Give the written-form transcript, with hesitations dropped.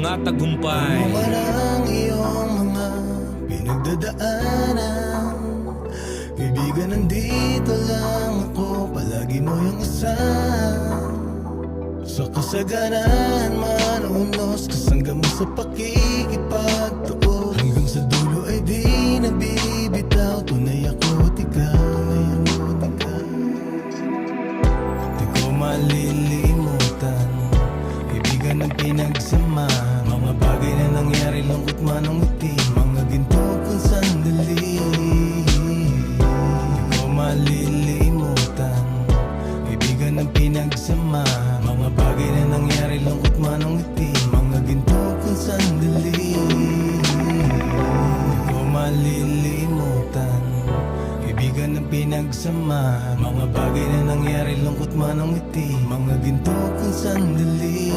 mga tagumpay. Ano man ang iyong mga pinagdadaanan, kaibigan, nandito lang ako, palagi mo yung asahan. Sa kasaganan man unos, kasangga mo sa pakikipagtuo, hanggang sa dulo ay di nagbibitaw. Tunay ako at ikaw, di ko malilimutan, kaibigan ng pinagsama. Mga bagay na nangyari, lungkot man ang ngiti, mga ginto kong sandali. Di ko malilimutan, kaibigan ng pinagsama. Mga bagay na nangyari, lungkot man ang ngiti, mga ginto kong sandali. Di ko malilimutan, kaibigan ng pinagsama. Mga bagay na nangyari, lungkot man ang ngiti, mga ginto kong sandali.